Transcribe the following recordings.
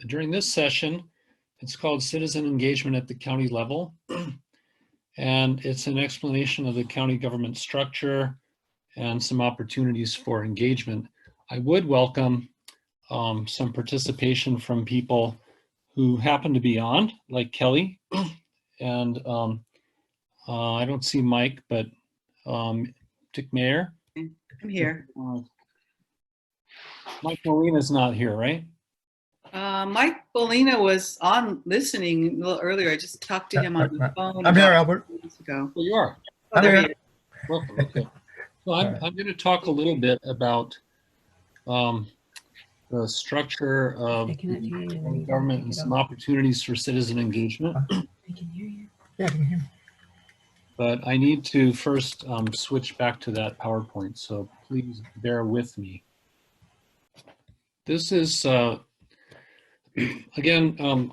during this session, it's called Citizen Engagement at the County Level. And it's an explanation of the county government structure and some opportunities for engagement. I would welcome some participation from people who happen to be on, like Kelly. And I don't see Mike, but Dick Mayer. I'm here. Mike Molina's not here, right? Mike Molina was on listening a little earlier. I just talked to him on the phone. I'm here, Albert. Ago. Well, you are. Oh, there he is. Welcome. Okay. So I'm going to talk a little bit about the structure of government and some opportunities for citizen engagement. I can hear you. Yeah, I can hear you. But I need to first switch back to that PowerPoint, so please bear with me. This is, again,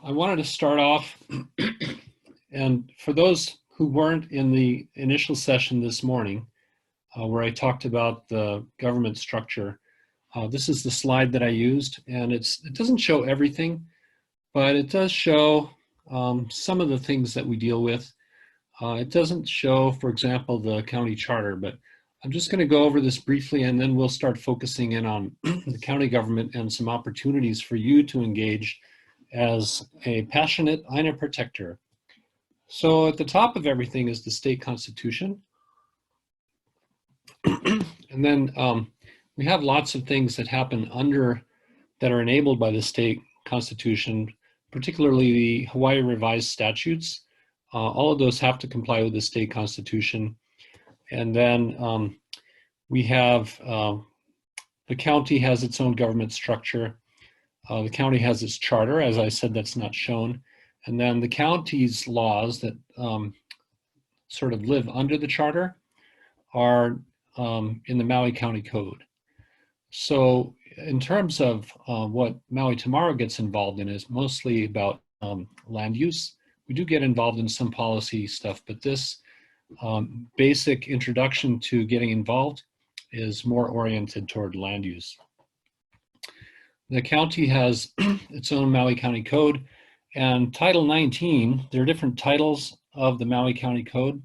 I wanted to start off, and for those who weren't in the initial session this morning, where I talked about the government structure, this is the slide that I used, and it doesn't show everything, but it does show some of the things that we deal with. It doesn't show, for example, the county charter, but I'm just going to go over this briefly, and then we'll start focusing in on the county government and some opportunities for you to engage as a passionate Aina protector. So at the top of everything is the state constitution. And then we have lots of things that happen that are enabled by the state constitution, particularly the Hawaii revised statutes. All of those have to comply with the state constitution. And then we have, the county has its own government structure. The county has its charter, as I said, that's not shown. And then the county's laws that sort of live under the charter are in the Maui County Code. So in terms of what Maui Tomorrow gets involved in is mostly about land use. We do get involved in some policy stuff, but this basic introduction to getting involved is more oriented toward land use. The county has its own Maui County Code, and Title 19, there are different titles of the Maui County Code.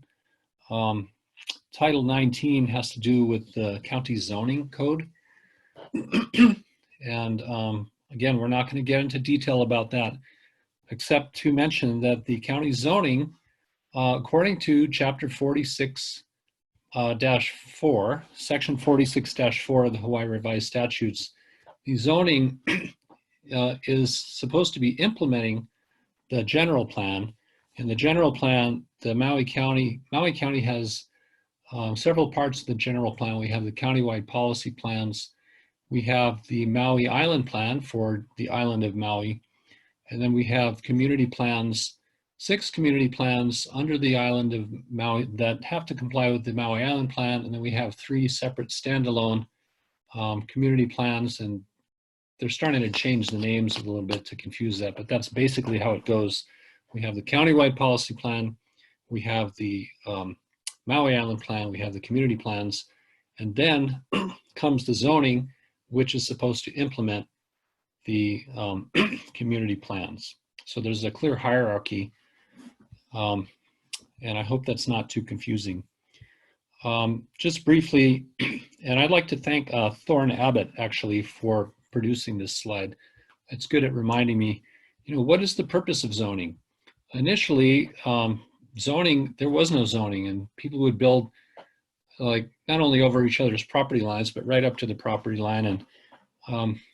Title 19 has to do with the county zoning code. And again, we're not going to get into detail about that, except to mention that the county zoning, according to Chapter 46-4, Section 46-4 of the Hawaii Revised Statutes, the zoning is supposed to be implementing the general plan. In the general plan, the Maui County has several parts of the general plan. We have the countywide policy plans. We have the Maui Island Plan for the island of Maui. And then we have community plans, 6 community plans under the island of Maui that have to comply with the Maui Island Plan. And then we have 3 separate standalone community plans, and they're starting to change the names a little bit to confuse that, but that's basically how it goes. We have the countywide policy plan, we have the Maui Island Plan, we have the community plans, and then comes the zoning, which is supposed to implement the community plans. So there's a clear hierarchy, and I hope that's not too confusing. Just briefly, and I'd like to thank Thorne Abbott actually for producing this slide. It's good at reminding me, what is the purpose of zoning? Initially, zoning, there was no zoning, and people would build like not only over each other's property lines, but right up to the property line. And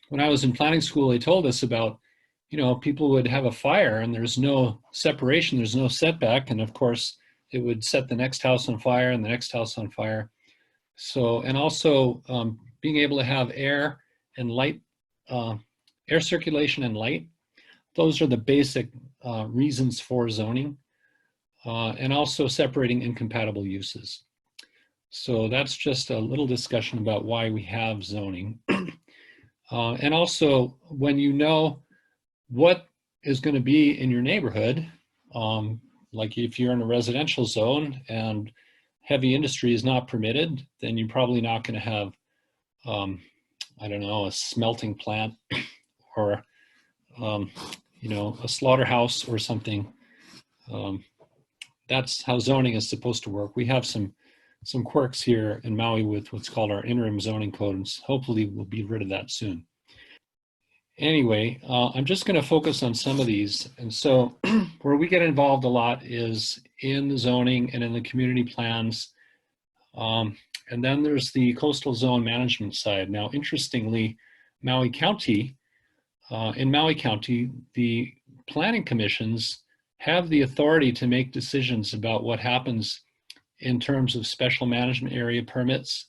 when I was in planning school, they told us about, people would have a fire and there's no separation, there's no setback. And of course, it would set the next house on fire and the next house on fire. So, and also being able to have air and light, air circulation and light, those are the basic reasons for zoning, and also separating incompatible uses. So that's just a little discussion about why we have zoning. And also, when you know what is going to be in your neighborhood, like if you're in a residential zone and heavy industry is not permitted, then you're probably not going to have, I don't know, a smelting plant or you know, a slaughterhouse or something. That's how zoning is supposed to work. We have some quirks here in Maui with what's called our interim zoning code, and hopefully we'll be rid of that soon. Anyway, I'm just going to focus on some of these. And so where we get involved a lot is in the zoning and in the community plans. And then there's the coastal zone management side. Now, interestingly, Maui County, in Maui County, the planning commissions have the authority to make decisions about what happens in terms of special management area permits.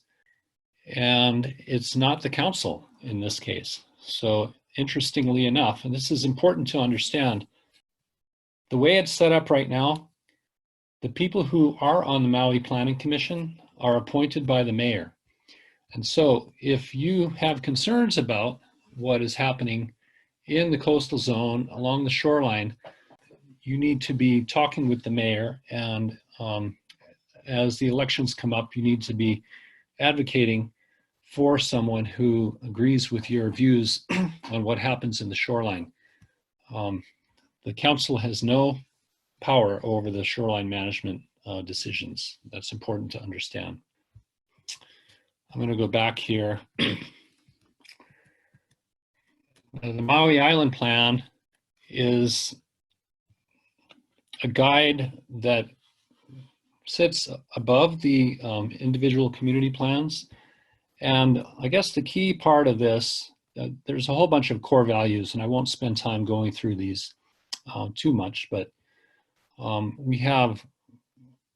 And it's not the council in this case. So interestingly enough, and this is important to understand, the way it's set up right now, the people who are on the Maui Planning Commission are appointed by the mayor. And so if you have concerns about what is happening in the coastal zone along the shoreline, you need to be talking with the mayor, and as the elections come up, you need to be advocating for someone who agrees with your views on what happens in the shoreline. The council has no power over the shoreline management decisions. That's important to understand. I'm going to go back here. The Maui Island Plan is a guide that sits above the individual community plans. And I guess the key part of this, there's a whole bunch of core values, and I won't spend time going through these too much, but we have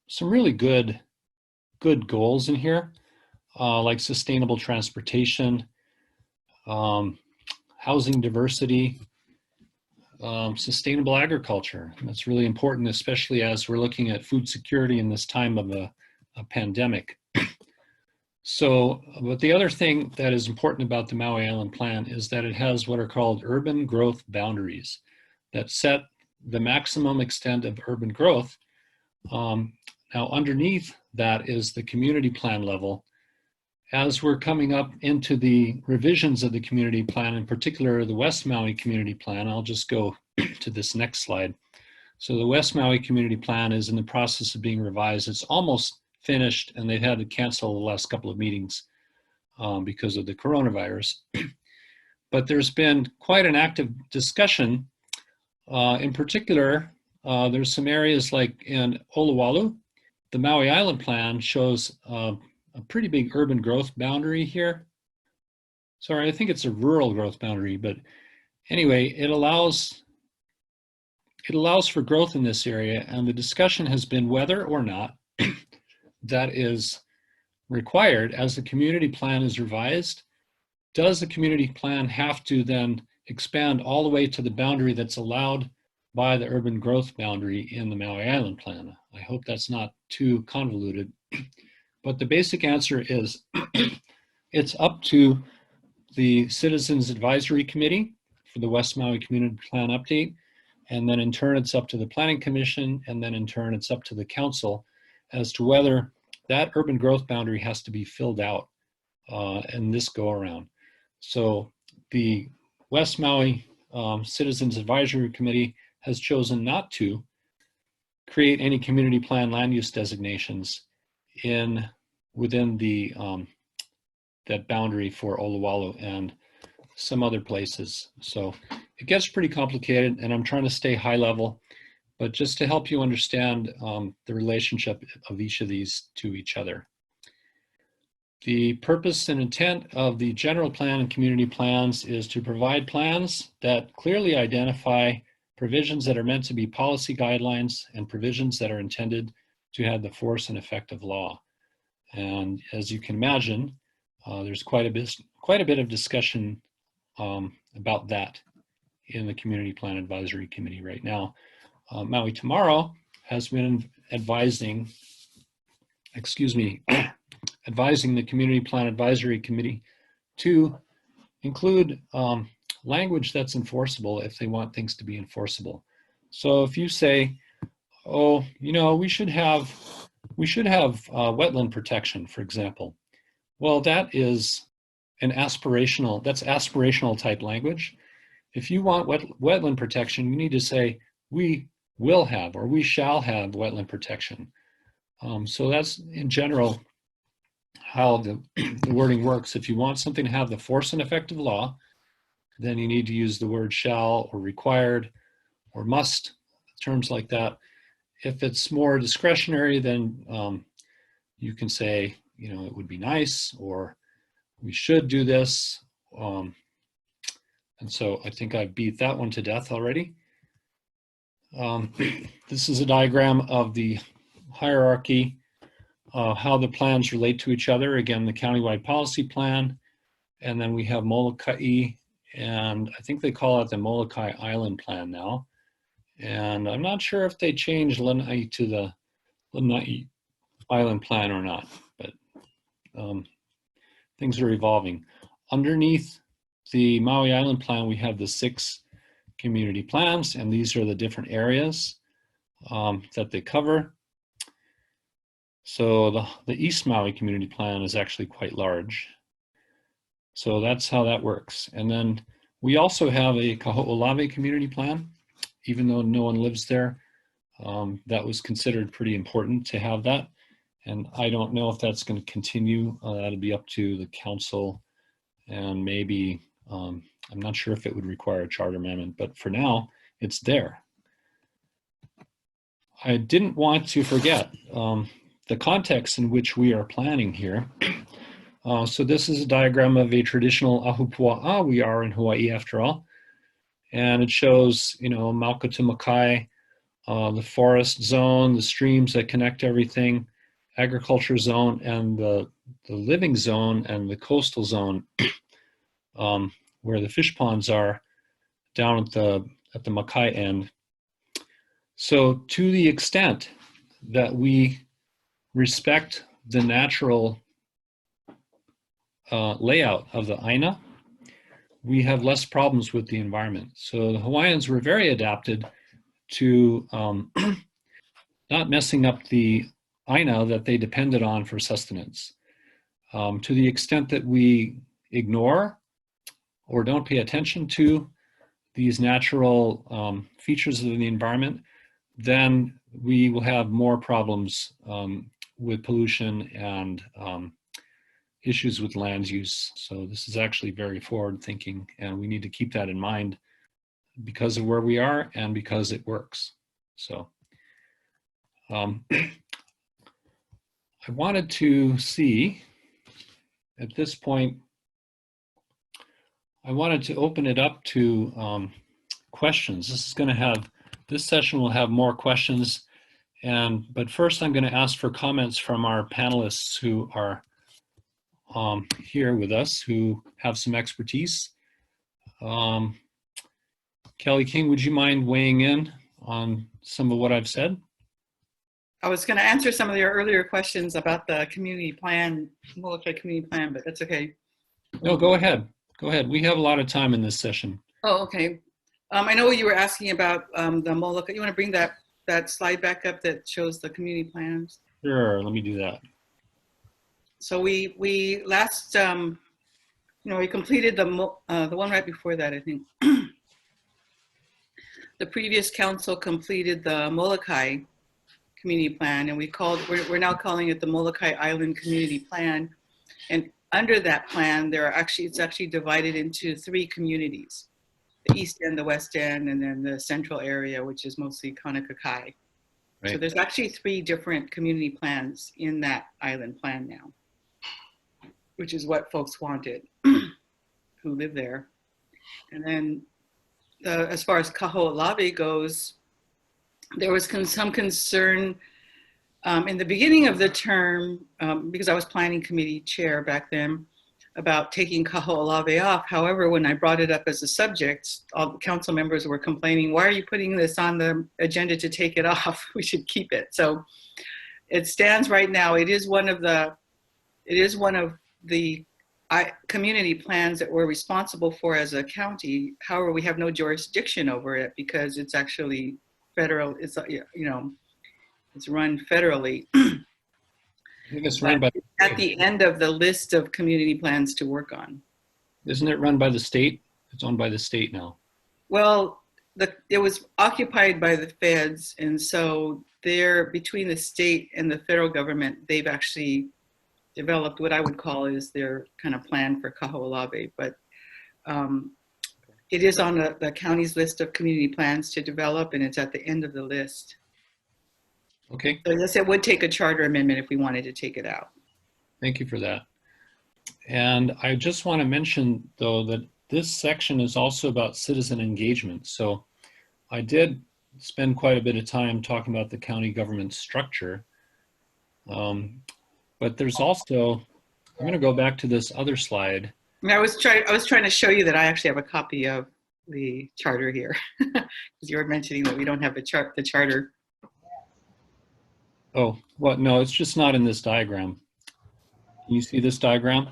some really good goals in here, like sustainable transportation, housing diversity, sustainable agriculture. And that's really important, especially as we're looking at food security in this time of a pandemic. So, but the other thing that is important about the Maui Island Plan is that it has what are called urban growth boundaries that set the maximum extent of urban growth. Now, underneath that is the community plan level. As we're coming up into the revisions of the community plan, in particular the West Maui Community Plan, I'll just go to this next slide. So the West Maui Community Plan is in the process of being revised. It's almost finished, and they've had to cancel the last couple of meetings because of the coronavirus. But there's been quite an active discussion. In particular, there's some areas like in Oluwalu. The Maui Island Plan shows a pretty big urban growth boundary here. Sorry, I think it's a rural growth boundary, but anyway, it allows for growth in this area, and the discussion has been whether or not that is required as the community plan is revised. Does the community plan have to then expand all the way to the boundary that's allowed by the urban growth boundary in the Maui Island Plan? I hope that's not too convoluted, but the basic answer is it's up to the Citizens Advisory Committee for the West Maui Community Plan update, and then in turn it's up to the Planning Commission, and then in turn it's up to the Council as to whether that urban growth boundary has to be filled out in this go around. So the West Maui Citizens Advisory Committee has chosen not to create any community plan land use designations within the that boundary for Oluwalu and some other places. So it gets pretty complicated, and I'm trying to stay high level, but just to help you understand the relationship of each of these to each other. The purpose and intent of the general plan and community plans is to provide plans that clearly identify provisions that are meant to be policy guidelines and provisions that are intended to have the force and effect of law. And as you can imagine, there's quite a bit of discussion about that in the Community Plan Advisory Committee right now. Maui Tomorrow has been advising the Community Plan Advisory Committee to include language that's enforceable if they want things to be enforceable. So if you say, oh, you know, we should have wetland protection, for example. Well, that's aspirational type language. if you want wetland protection, you need to say, we will have or we shall have wetland protection. So that's in general how the wording works. If you want something to have the force and effect of law, then you need to use the word shall or required or must, terms like that. If it's more discretionary, then you can say, you know, it would be nice, or we should do this. And so I think I beat that one to death already. This is a diagram of the hierarchy, how the plans relate to each other. Again, the countywide policy plan, and then we have Molokai, and I think they call it the Molokai Island Plan now. And I'm not sure if they changed Lanai to the Lanai Island Plan or not, but things are evolving. Underneath the Maui Island Plan, we have the 6 community plans, and these are the different areas that they cover. So the East Maui Community Plan is actually quite large. So that's how that works. And then we also have a Kaho'olawe Community Plan, even though no one lives there. That was considered pretty important to have that. And I don't know if that's going to continue. That'll be up to the council, and maybe, I'm not sure if it would require a charter amendment, but for now, it's there. I didn't want to forget the context in which we are planning here. So this is a diagram of a traditional ahupua'a. We are in Hawaii after all. And it shows, you know, Mauka to Makai, the forest zone, the streams that connect everything, agriculture zone, and the living zone and the coastal zone, where the fish ponds are down at the Makai end. So to the extent that we respect the natural layout of the Aina, we have less problems with the environment. So the Hawaiians were very adapted to not messing up the Aina that they depended on for sustenance. To the extent that we ignore or don't pay attention to these natural features of the environment, then we will have more problems with pollution and issues with land use. So this is actually very forward thinking, and we need to keep that in mind because of where we are and because it works. So I wanted to see, at this point, I wanted to open it up to questions. This session will have more questions, but first I'm going to ask for comments from our panelists who are here with us, who have some expertise. Kelly King, would you mind weighing in on some of what I've said? I was going to answer some of your earlier questions about the community plan, Molokai community plan, but that's okay. No, go ahead. Go ahead. We have a lot of time in this session. Oh, okay. I know you were asking about the Molokai. You want to bring that slide back up that shows the community plans? Sure, let me do that. So we last, we completed the one right before that, I think. The previous council completed the Molokai community plan, and we're now calling it the Molokai Island Community Plan. And under that plan, it's actually divided into 3 communities: the east end, the west end, and then the central area, which is mostly Kaunakakai. Right. So there's actually 3 different community plans in that island plan now, which is what folks wanted who live there. And then as far as Kaho'olawe goes, there was some concern in the beginning of the term, because I was planning committee chair back then, about taking Kaho'olawe off. However, when I brought it up as a subject, all the council members were complaining, why are you putting this on the agenda to take it off? We should keep it. So it stands right now. It is one of the community plans that we're responsible for as a county. However, we have no jurisdiction over it because it's actually federal. It's it's run federally. I think it's run by at the end of the list of community plans to work on. Isn't it run by the state? It's owned by the state now. Well, it was occupied by the feds, and so they're between the state and the federal government. They've actually developed what I would call is their kind of plan for Kaho'olawe, but um, it is on the county's list of community plans to develop, and it's at the end of the list. Okay, So yes, it would take a charter amendment if we wanted to take it out. thank you for that. And I just want to mention, though, that this section is also about citizen engagement. So I did spend quite a bit of time talking about the county government structure. But there's also, I'm going to go back to this other slide. And I was trying to show you that I actually have a copy of the charter here, because you were mentioning that we don't have the charter. Oh, what? No, it's just not in this diagram. Can you see this diagram?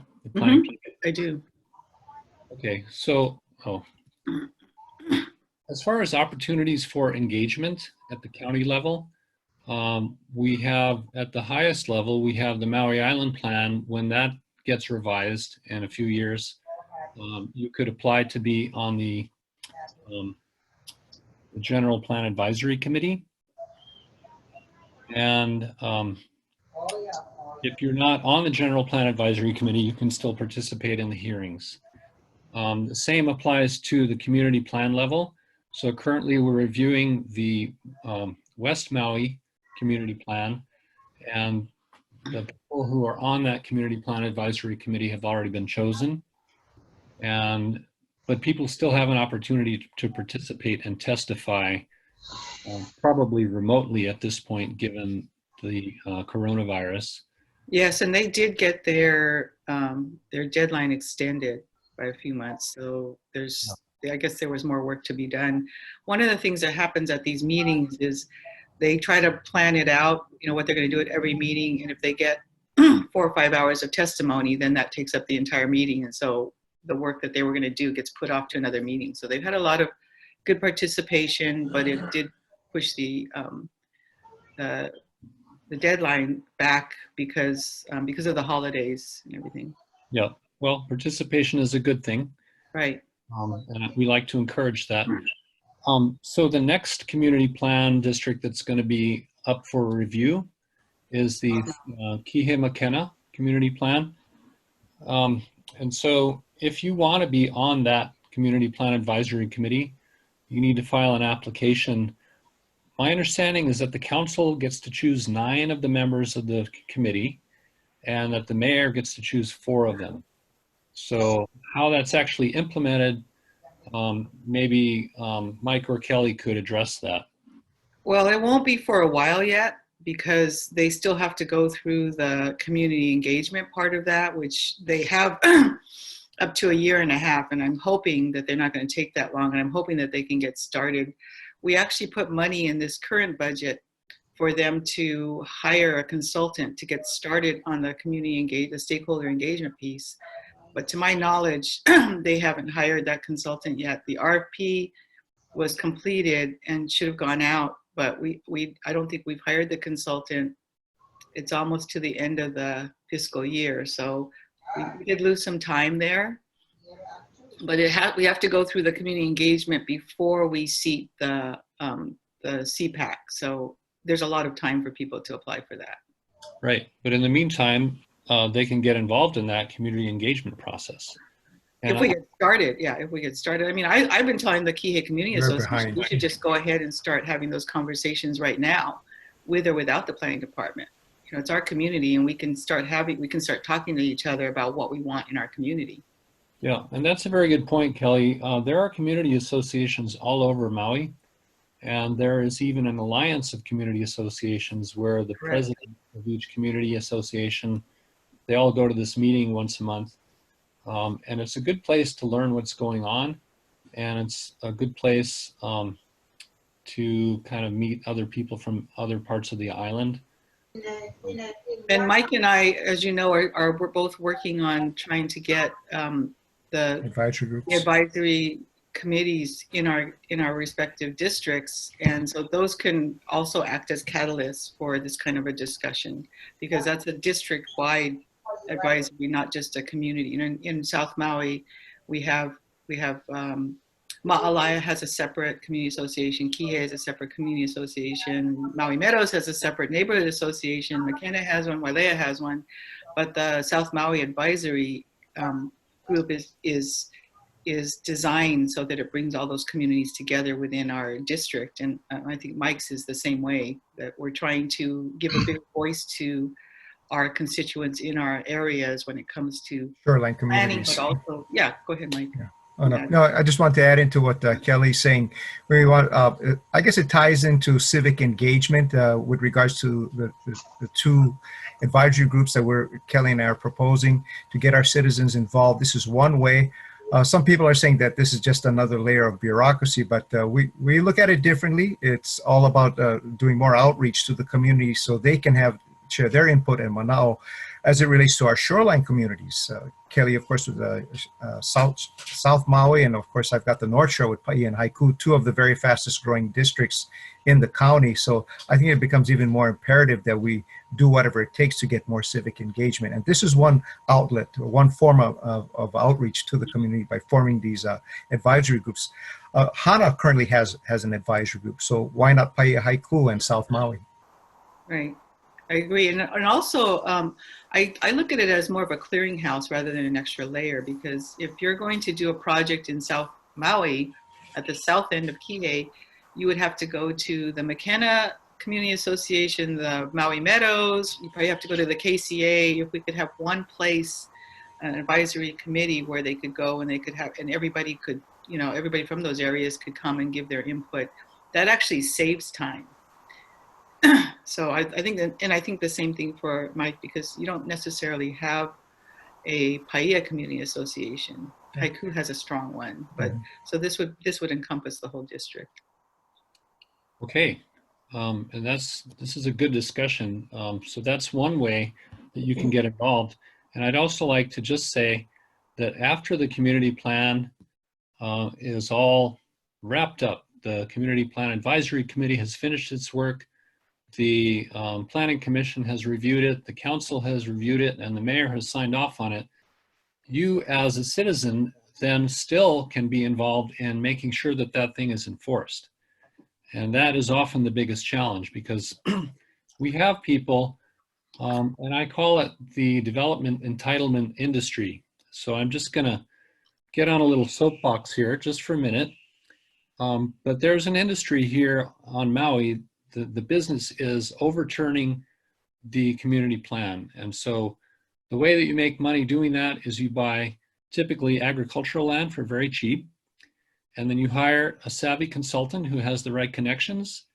I do. Okay, so, as far as opportunities for engagement at the county level, we have, at the highest level, we have the Maui Island Plan. When that gets revised in a few years, you could apply to be on the General Plan Advisory Committee. And if you're not on the General Plan Advisory Committee, you can still participate in the hearings. The same applies to the community plan level. So currently we're reviewing the West Maui Community Plan, and the people who are on that Community Plan Advisory Committee have already been chosen. But people still have an opportunity to participate and testify, probably remotely at this point, given the coronavirus. Yes, and they did get their deadline extended by a few months. So I guess there was more work to be done. One of the things that happens at these meetings is they try to plan it out, what they're going to do at every meeting. And if they get 4 or 5 hours of testimony, then that takes up the entire meeting. And so the work that they were going to do gets put off to another meeting. So they've had a lot of good participation, but it did push the deadline back because of the holidays and everything. Yeah, well, participation is a good thing. Right. And we like to encourage that. So the next community plan district that's going to be up for review is the Kihei Makena Community Plan. And so if you want to be on that Community Plan Advisory Committee, you need to file an application. My understanding is that the council gets to choose 9 of the members of the committee, and that the mayor gets to choose 4 of them. So how that's actually implemented, maybe Mike or Kelly could address that. Well, it won't be for a while yet, because they still have to go through the community engagement part of that, which they have up to 1.5 years. And I'm hoping that they're not going to take that long. And I'm hoping that they can get started. We actually put money in this current budget for them to hire a consultant to get started on the the stakeholder engagement piece. But to my knowledge, they haven't hired that consultant yet. The RFP was completed and should have gone out, but I don't think we've hired the consultant. It's almost to the end of the fiscal year, so we did lose some time there. But we have to go through the community engagement before we seat the CPAC. So there's a lot of time for people to apply for that. Right, but in the meantime, they can get involved in that community engagement process. And if we get started, yeah, if we get started. I mean, I've been telling the Kihei Community Association, we should just go ahead and start having those conversations right now, with or without the planning department. It's our community, and we can start talking to each other about what we want in our community. Yeah, and that's a very good point, Kelly. There are community associations all over Maui, and there is even an alliance of community associations where the president of each community association, they all go to this meeting once a month. And it's a good place to learn what's going on, and it's a good place to kind of meet other people from other parts of the island. And Mike and I, as you know, we're both working on trying to get the Advisory groups. Advisory committees in our respective districts, and so those can also act as catalysts for this kind of a discussion, because that's a district-wide advisory, not just a community. In South Maui, we have Ma'alaya has a separate community association. Kihei has a separate community association. Maui Meadows has a separate neighborhood association. McKenna has one. Wailea has one. But the South Maui Advisory group is designed so that it brings all those communities together within our district. And I think Mike's is the same way, that we're trying to give a big voice to our constituents in our areas when it comes to Shoreline planning, communities. but also, yeah, go ahead, Mike. Yeah. Oh, no, I just want to add into what Kelly's saying. We want, I guess it ties into civic engagement with regards to the two advisory groups that Kelly and I are proposing to get our citizens involved. This is one way. Some people are saying that this is just another layer of bureaucracy, but we look at it differently. It's all about doing more outreach to the community so they can share their input in Manao as it relates to our shoreline communities. Kelly, of course, with South Maui, and of course, I've got the North Shore with Paia and Haiku, two of the very fastest growing districts in the county. So I think it becomes even more imperative that we do whatever it takes to get more civic engagement. And this is one outlet, or one form of outreach to the community by forming these advisory groups. Hana currently has an advisory group, so why not Paia, Haiku, and South Maui? Right. I agree. And also, I look at it as more of a clearinghouse rather than an extra layer, because if you're going to do a project in South Maui at the south end of Kihei, you would have to go to the McKenna Community Association, the Maui Meadows. You probably have to go to the KCA. If we could have one place, an advisory committee where they could go and they could have, and everybody could, everybody from those areas could come and give their input, that actually saves time. So I think that, and I think the same thing for Mike, because you don't necessarily have a Paia Community Association. Haiku has a strong one, but so this would encompass the whole district. Okay, and this is a good discussion. So that's one way that you can get involved. And I'd also like to just say that after the community plan is all wrapped up, the Community Plan Advisory Committee has finished its work. The Planning Commission has reviewed it, the council has reviewed it, and the mayor has signed off on it. You as a citizen then still can be involved in making sure that that thing is enforced. And that is often the biggest challenge, because we have people, and I call it the development entitlement industry. So I'm just gonna get on a little soapbox here just for a minute. But there's an industry here on Maui. The business is overturning the community plan. And so the way that you make money doing that is you buy typically agricultural land for very cheap, and then you hire a savvy consultant who has the right connections.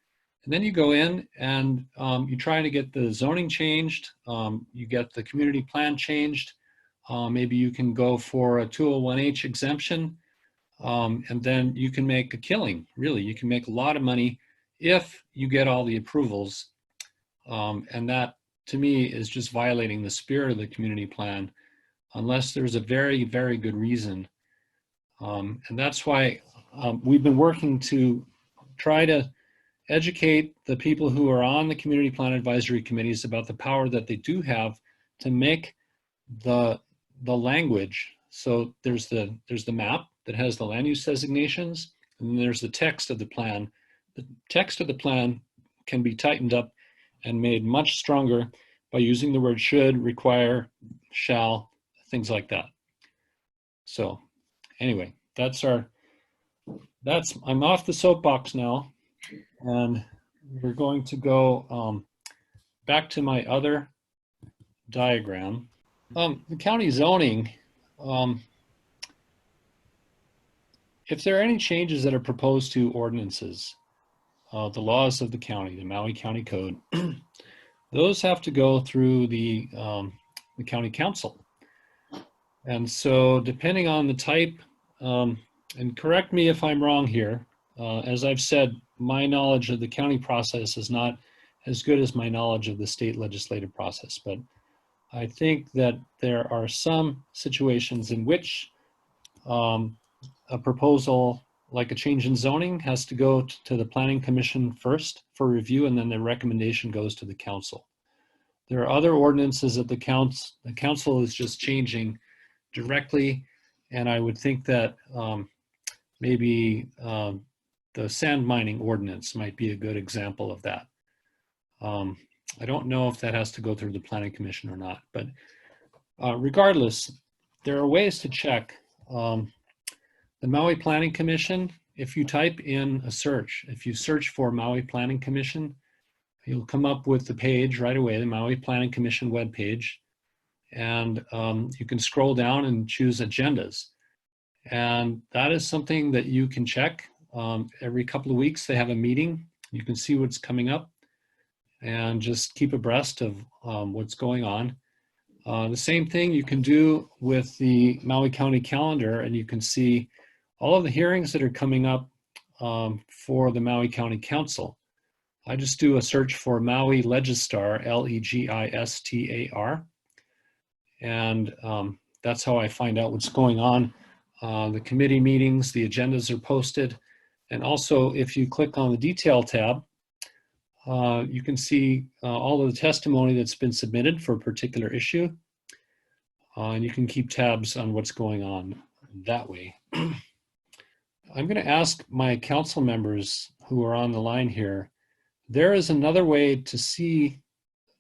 And then you go in and you try to get the zoning changed, you get the community plan changed, maybe you can go for a 201H exemption, and then you can make a killing. Really, you can make a lot of money if you get all the approvals. And that, to me, is just violating the spirit of the community plan, unless there's a very, very good reason. And that's why we've been working to try to educate the people who are on the community plan advisory committees about the power that they do have to make the language. So there's the map that has the land use designations, and then there's the text of the plan. The text of the plan can be tightened up and made much stronger by using the word should, require, shall, things like that. So anyway, I'm off the soapbox now, and we're going to go back to my other diagram. The county zoning, if there are any changes that are proposed to ordinances, the laws of the county, the Maui County Code, those have to go through the county council. And so depending on the type, and correct me if I'm wrong here, as I've said, my knowledge of the county process is not as good as my knowledge of the state legislative process, but I think that there are some situations in which a proposal like a change in zoning has to go to the Planning Commission first for review, and then the recommendation goes to the council. There are other ordinances that the council is just changing directly, and I would think that maybe the sand mining ordinance might be a good example of that. I don't know if that has to go through the Planning Commission or not, but regardless, there are ways to check. The Maui Planning Commission, if you type in a search, if you search for Maui Planning Commission, you'll come up with the page right away, the Maui Planning Commission webpage, and you can scroll down and choose agendas. And that is something that you can check. Every couple of weeks they have a meeting. You can see what's coming up and just keep abreast of what's going on. The same thing you can do with the Maui County calendar, and you can see all of the hearings that are coming up for the Maui County Council. I just do a search for Maui Legistar, Legistar, and that's how I find out what's going on. The committee meetings, the agendas are posted, and also if you click on the detail tab, you can see all of the testimony that's been submitted for a particular issue, and you can keep tabs on what's going on that way. I'm going to ask my council members who are on the line here, there is another way to see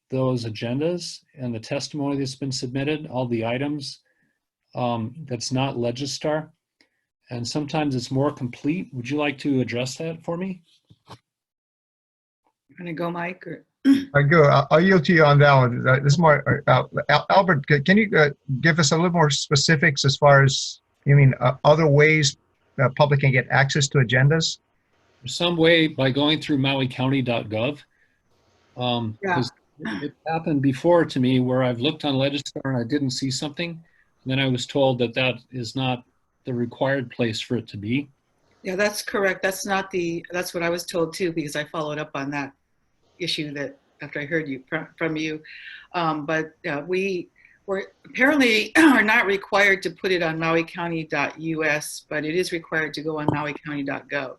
those agendas and the testimony that's been submitted, all the items that's not Legistar, and sometimes it's more complete. Would you like to address that for me? You want to go, Mike? Or? I go. I'll yield to you on that one. This is more Albert. Can you give us a little more specifics as far as other ways the public can get access to agendas? Some way by going through mauicounty.gov. Because it happened before to me where I've looked on Legistar and I didn't see something, and then I was told that that is not the required place for it to be. Yeah, that's correct. That's what I was told too, because I followed up on that issue that after I heard from you. But we apparently are not required to put it on mauicounty.us, but it is required to go on mauicounty.gov.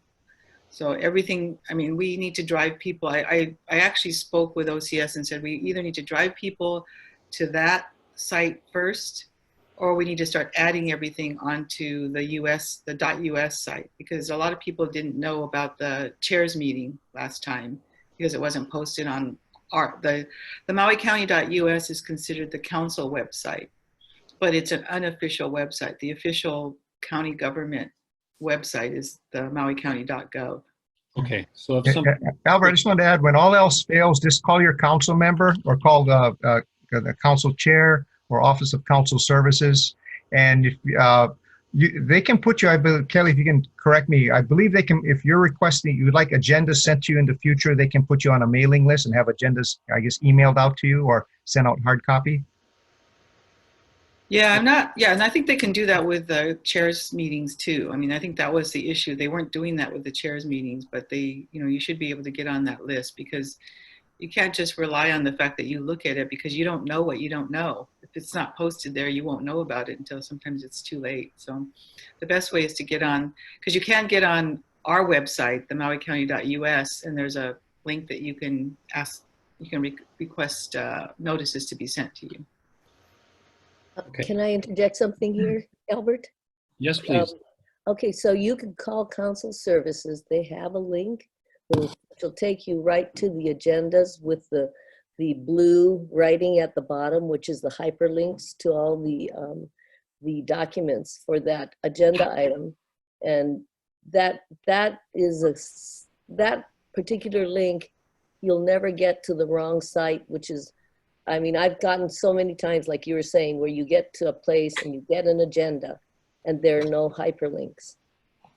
So everything, we need to drive people. I actually spoke with OCS and said we either need to drive people to that site first, or we need to start adding everything onto the .us site, because a lot of people didn't know about the chairs meeting last time because it wasn't posted on the mauicounty.us is considered the council website, but it's an unofficial website. The official county government website is the mauicounty.gov. Okay, so if some Albert, I just want to add, when all else fails, just call your council member or call the council chair or Office of Council Services, and if they can put you, I believe, Kelly, if you can correct me, I believe they can, if you're requesting, you would like agendas sent to you in the future, they can put you on a mailing list and have agendas, I guess, emailed out to you or sent out hard copy. Yeah, and I think they can do that with the chairs meetings too. I think that was the issue. They weren't doing that with the chairs meetings, but they, you should be able to get on that list, because you can't just rely on the fact that you look at it, because you don't know what you don't know. If it's not posted there, you won't know about it until sometimes it's too late. So the best way is to get on, because you can get on our website, the mauicounty.us, and there's a link that you can request notices to be sent to you. Okay. Can I interject something here, Albert? Yes, please. Okay, so you can call Council Services. They have a link which will take you right to the agendas with the blue writing at the bottom, which is the hyperlinks to all the documents for that agenda item. And that particular link, you'll never get to the wrong site, which is, I've gotten so many times, like you were saying, where you get to a place and you get an agenda and there are no hyperlinks,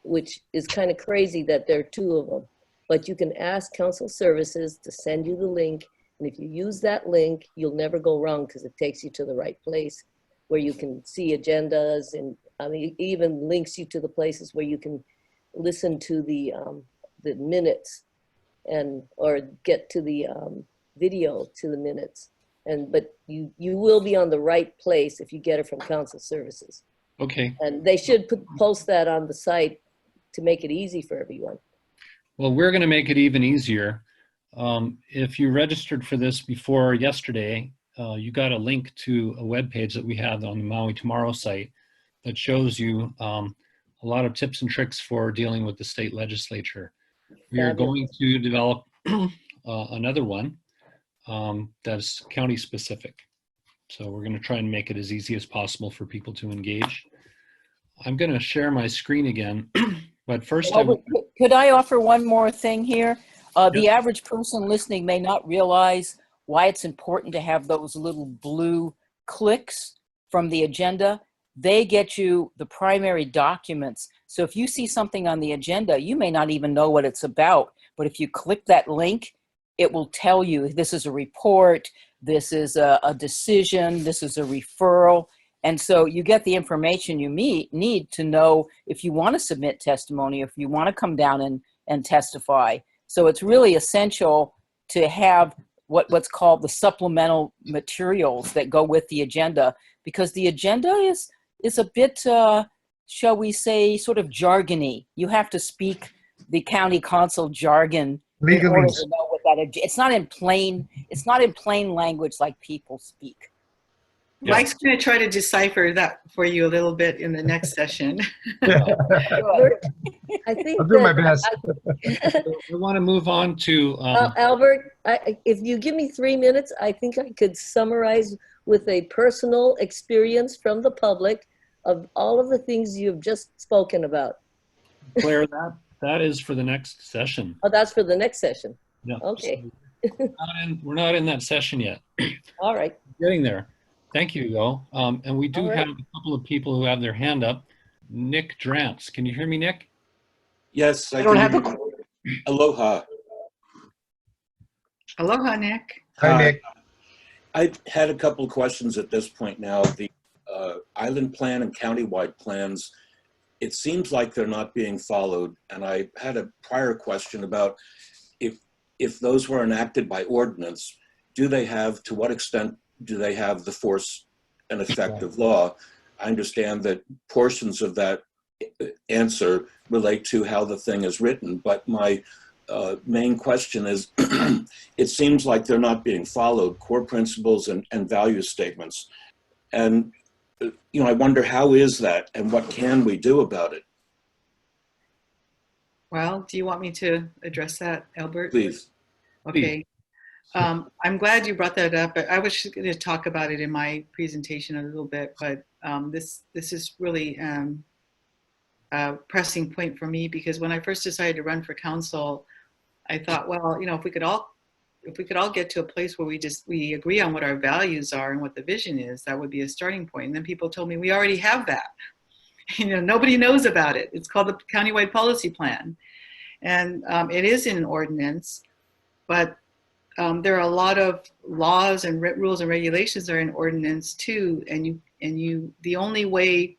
which is kind of crazy that there are two of them. But you can ask Council Services to send you the link. And if you use that link, you'll never go wrong, because it takes you to the right place where you can see agendas, and even links you to the places where you can listen to the minutes or get to the video to the minutes. But you will be on the right place if you get it from Council Services. Okay. And they should post that on the site to make it easy for everyone. Well, we're going to make it even easier. If you registered for this before yesterday, you got a link to a web page that we have on the Maui Tomorrow site that shows you all a lot of tips and tricks for dealing with the state legislature. We are Fabulous. going to develop another one that's county specific. So we're going to try and make it as easy as possible for people to engage. I'm going to share my screen again, but first Could I offer one more thing here? The average person listening may not realize why it's important to have those little blue clicks from the agenda. They get you the primary documents. So if you see something on the agenda, you may not even know what it's about. But if you click that link, it will tell you this is a report, this is a decision, this is a referral. And so you get the information you need to know if you want to submit testimony, if you want to come down and testify. So it's really essential to have what's called the supplemental materials that go with the agenda, because the agenda is a bit, shall we say, sort of jargony. You have to speak the county council jargon in order to know what that. It's not in plain language like people speak. Yeah. Mike's going to try to decipher that for you a little bit in the next session. Albert, I think I'll do my best. we want to move on to Albert, if you give me 3 minutes, I think I could summarize with a personal experience from the public of all of the things you've just spoken about. Claire. That is for the next session. Oh, that's for the next session. Yeah. Okay. So we're not in that session yet. All right. Getting there. Thank you, Yo. And we do All right. have a couple of people who have their hand up. Nick Drantz. Can you hear me, Nick? Yes, I don't have a. Aloha. Aloha, Nick. Hi, Nick. I had a couple of questions at this point now. The island plan and countywide plans, it seems like they're not being followed. And I had a prior question about if those were enacted by ordinance, to what extent do they have the force and effect of law? I understand that portions of that answer relate to how the thing is written, but my main question is, it seems like they're not being followed, core principles and value statements. And, I wonder, how is that and what can we do about it? Well, do you want me to address that, Albert? Please. Okay. I'm glad you brought that up. I was going to talk about it in my presentation a little bit, but this is really a pressing point for me, because when I first decided to run for council, I thought, well, if we could all get to a place where we agree on what our values are and what the vision is, that would be a starting point. And then people told me we already have that. Nobody knows about it. It's called the Countywide Policy Plan, and it is in an ordinance, but there are a lot of laws and rules and regulations that are in ordinance too, and the only way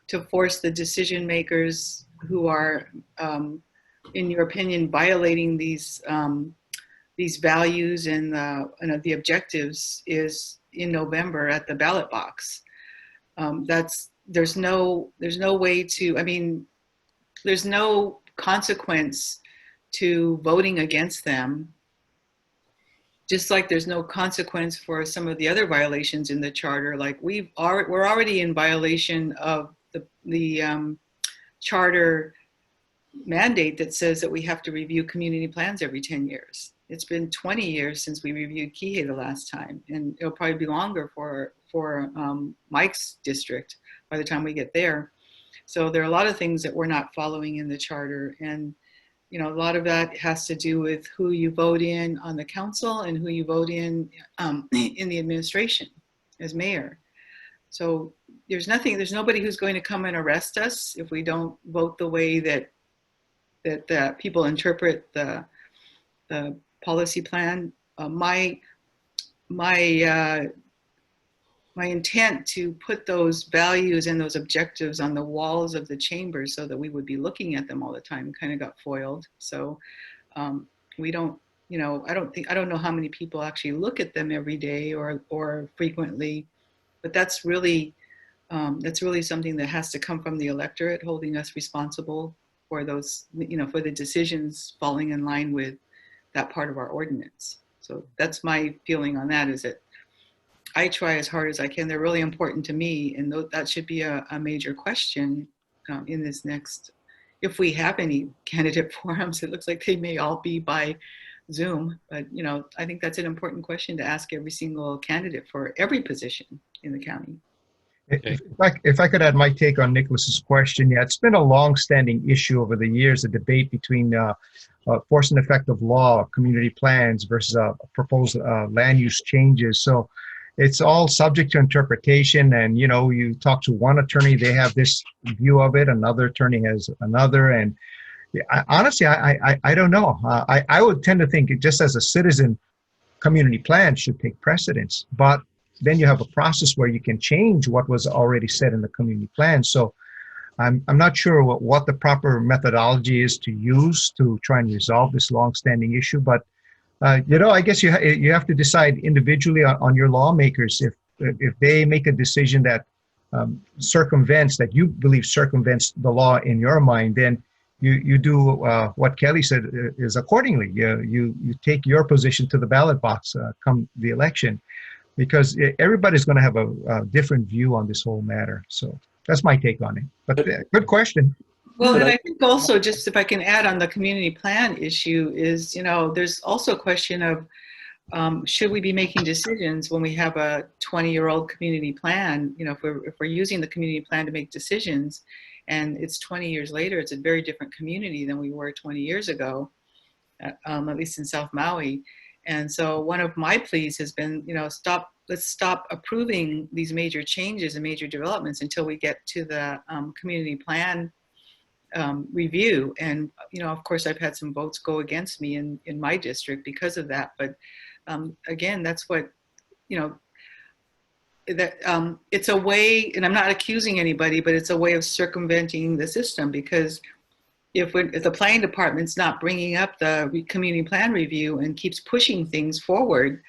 to force the decision makers who are, in your opinion, violating these values and the objectives is in November at the ballot box. There's no way to. There's no consequence to voting against them. Just like there's no consequence for some of the other violations in the charter, like we're already in violation of the charter mandate that says that we have to review community plans every 10 years. It's been 20 years since we reviewed Kihei the last time, and it'll probably be longer for Mike's district by the time we get there. So there are a lot of things that we're not following in the charter, and a lot of that has to do with who you vote in on the council and who you vote in the administration as mayor. So there's nobody who's going to come and arrest us if we don't vote the way that people interpret the policy plan. My intent to put those values and those objectives on the walls of the chamber so that we would be looking at them all the time kind of got foiled. So we don't, I don't know how many people actually look at them every day or frequently, but that's really something that has to come from the electorate, holding us responsible for those, for the decisions falling in line with that part of our ordinance. So that's my feeling on that, is that I try as hard as I can. They're really important to me, and that should be a major question in this next, if we have any candidate forums. It looks like they may all be by Zoom, but I think that's an important question to ask every single candidate for every position in the county. Okay. If I could add my take on Nicholas's question, yeah, it's been a long-standing issue over the years, a debate between force and effect of law, community plans versus proposed land use changes. So it's all subject to interpretation, and you talk to one attorney, they have this view of it, another attorney has another, and honestly, I don't know. I would tend to think, just as a citizen, community plan should take precedence, but then you have a process where you can change what was already said in the community plan. So I'm not sure what the proper methodology is to use to try and resolve this long-standing issue, but I guess you have to decide individually on your lawmakers. If they make a decision that that you believe circumvents the law in your mind, then you do what Kelly said is accordingly. You take your position to the ballot box come the election, because everybody's going to have a different view on this whole matter. So that's my take on it. But good question. Well, and I think also, just if I can add on the community plan issue, is there's also a question of should we be making decisions when we have a 20-year-old community plan? If we're using the community plan to make decisions, and it's 20 years later, it's a very different community than we were 20 years ago, at least in South Maui. And so one of my pleas has been, let's stop approving these major changes and major developments until we get to the community plan review. And, of course, I've had some votes go against me in my district because of that. But again, that's what, that it's a way, and I'm not accusing anybody, but it's a way of circumventing the system, because if the planning department's not bringing up the community plan review and keeps pushing things forward,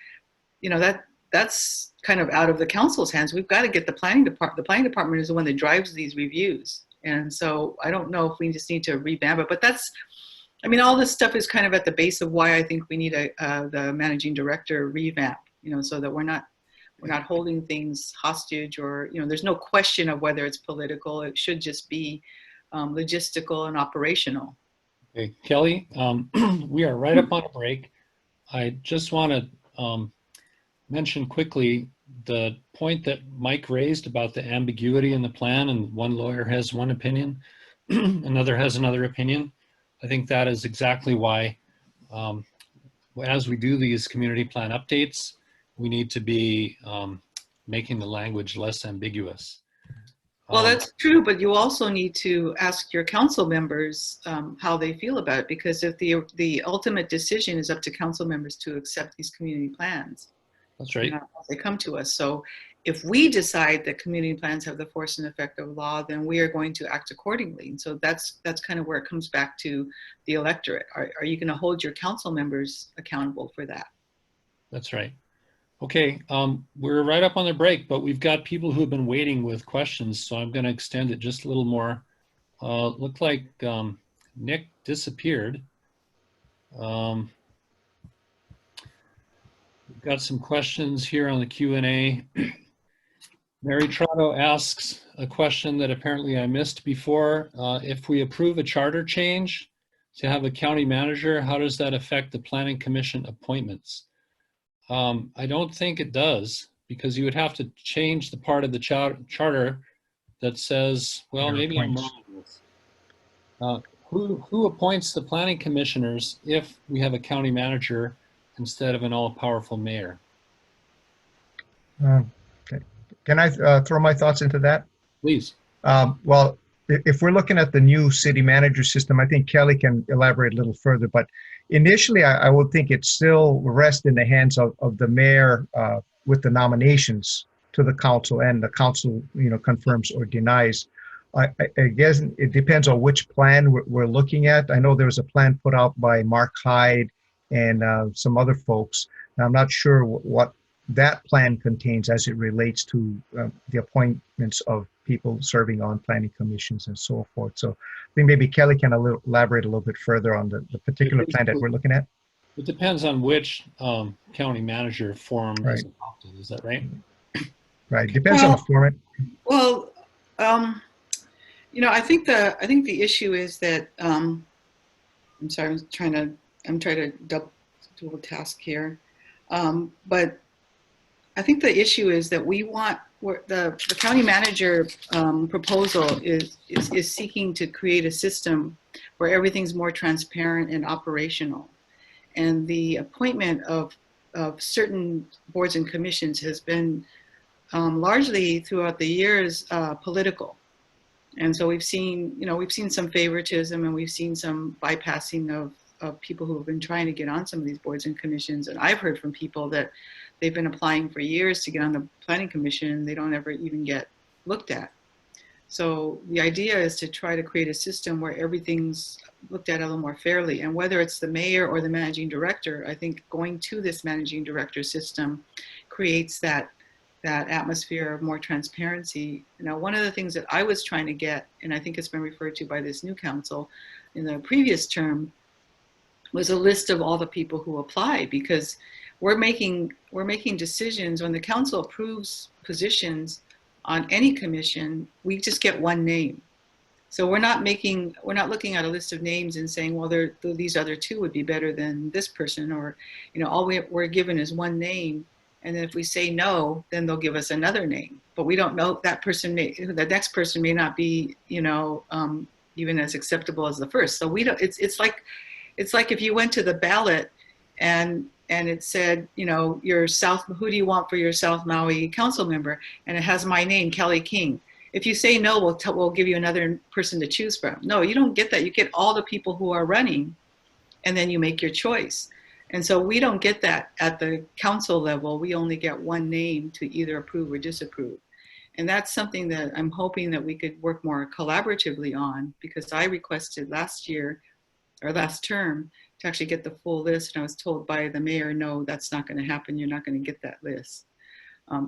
that's kind of out of the council's hands. We've got to get the planning department. The planning department is the one that drives these reviews. And so I don't know if we just need to revamp it, but all this stuff is kind of at the base of why I think we need the managing director revamp, so that we're not holding things hostage, or, there's no question of whether it's political. It should just be logistical and operational. Okay, Kelly, we are right up on a break. I just want to mention quickly the point that Mike raised about the ambiguity in the plan, and one lawyer has one opinion, another has another opinion. I think that is exactly why, as we do these community plan updates, we need to be making the language less ambiguous. Well, that's true, but you also need to ask your council members how they feel about it, because if the ultimate decision is up to council members to accept these community plans. That's right. They come to us. So if we decide that community plans have the force and effect of law, then we are going to act accordingly. And so that's kind of where it comes back to the electorate. Are you going to hold your council members accountable for that? That's right. Okay, we're right up on the break, but we've got people who have been waiting with questions, so I'm going to extend it just a little more. Looked like Nick disappeared. We've got some questions here on the Q&A. Mary Trotto asks a question that apparently I missed before. If we approve a charter change to have a county manager, how does that affect the Planning Commission appointments? I don't think it does, because you would have to change the part of the charter that says, well, maybe I'm wrong on this. Who appoints the planning commissioners if we have a county manager instead of an all-powerful mayor? Okay. Can I throw my thoughts into that? Please. Well, if we're looking at the new city manager system, I think Kelly can elaborate a little further, but initially I would think it still rests in the hands of the mayor with the nominations to the council, and the council, confirms or denies. I guess it depends on which plan we're looking at. I know there was a plan put out by Mark Hyde and some other folks. And I'm not sure what that plan contains as it relates to the appointments of people serving on planning commissions and so forth. So I think maybe Kelly can elaborate a little bit further on the particular plan that we're looking at. It depends on which county manager form is adopted. Is that right? Right. Depends on the format. Well, You know, I think the issue is that I'm sorry, I'm trying to double task here, but I think the issue is that we want the county manager proposal is seeking to create a system where everything's more transparent and operational, and the appointment of certain boards and commissions has been largely throughout the years political. And so we've seen, you know, we've seen some favoritism, and we've seen some bypassing of people who have been trying to get on some of these boards and commissions. And I've heard from people that they've been applying for years to get on the planning commission, and they don't ever even get looked at. So the idea is to try to create a system where everything's looked at a little more fairly. And whether it's the mayor or the managing director, I think going to this managing director system creates that atmosphere of more transparency. Now, one of the things that I was trying to get, and I think it's been referred to by this new council in the previous term, was a list of all the people who apply, because we're making decisions when the council approves positions on any commission. We just get one name. So we're not looking at a list of names and saying, well, these other two would be better than this person, or, you know, all we're given is one name. And then if we say no, then they'll give us another name. But we don't know the next person may not be, you know, even as acceptable as the first. So we don't. It's like if you went to the ballot and it said, you know, who do you want for your South Maui council member? And it has my name, Kelly King. If you say no, we'll give you another person to choose from. No, you don't get that. You get all the people who are running, and then you make your choice. And so we don't get that at the council level. We only get one name to either approve or disapprove. And that's something that I'm hoping that we could work more collaboratively on, because I requested last term to actually get the full list. And I was told by the mayor, no, that's not going to happen. You're not going to get that list.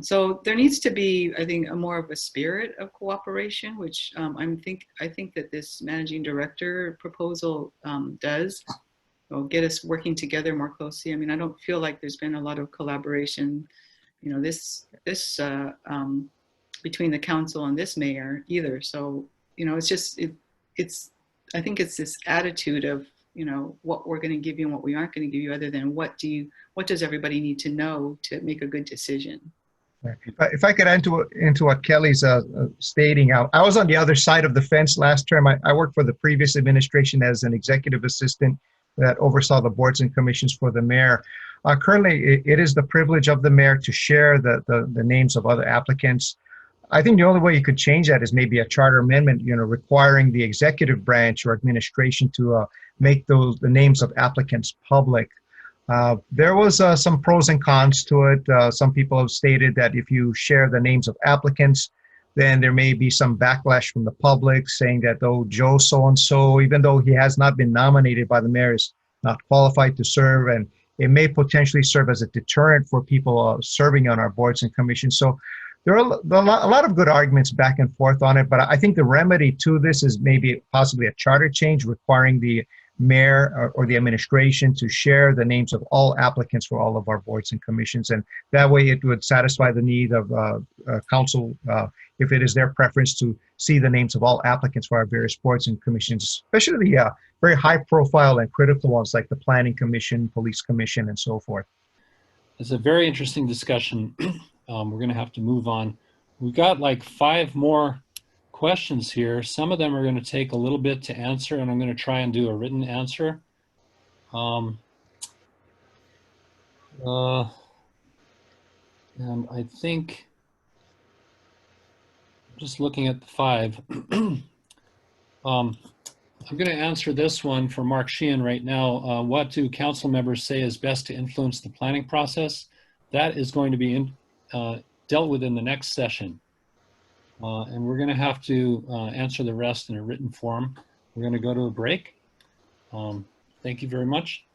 So there needs to be, I think, more of a spirit of cooperation, which I think that this managing director proposal does. Will get us working together more closely. I mean, I don't feel like there's been a lot of collaboration, you know, between the council and this mayor either. So, you know, I think it's this attitude of, you know, what we're going to give you and what we aren't going to give you, other than what does everybody need to know to make a good decision. If I could add into what Kelly's stating, I was on the other side of the fence last term. I worked for the previous administration as an executive assistant that oversaw the boards and commissions for the mayor. Currently, it is the privilege of the mayor to share the names of other applicants. I think the only way you could change that is maybe a charter amendment, you know, requiring the executive branch or administration to make the names of applicants public. There was some pros and cons to it. Some people have stated that if you share the names of applicants, then there may be some backlash from the public saying that, oh, Joe so-and-so, even though he has not been nominated by the mayor, is not qualified to serve. And it may potentially serve as a deterrent for people serving on our boards and commissions. So there are a lot of good arguments back and forth on it. But I think the remedy to this is maybe possibly a charter change requiring the mayor or the administration to share the names of all applicants for all of our boards and commissions. And that way it would satisfy the need of council, if it is their preference, to see the names of all applicants for our various boards and commissions, especially the very high profile and critical ones like the Planning Commission, Police Commission, and so forth. It's a very interesting discussion. We're going to have to move on. We've got like 5 more questions here. Some of them are going to take a little bit to answer, and I'm going to try and do a written answer. And I think, just looking at the 5, I'm going to answer this one for Mark Sheehan right now. What do council members say is best to influence the planning process? That is going to be dealt with in the next session. And we're going to have to answer the rest in a written form. We're going to go to a break. Thank you very much.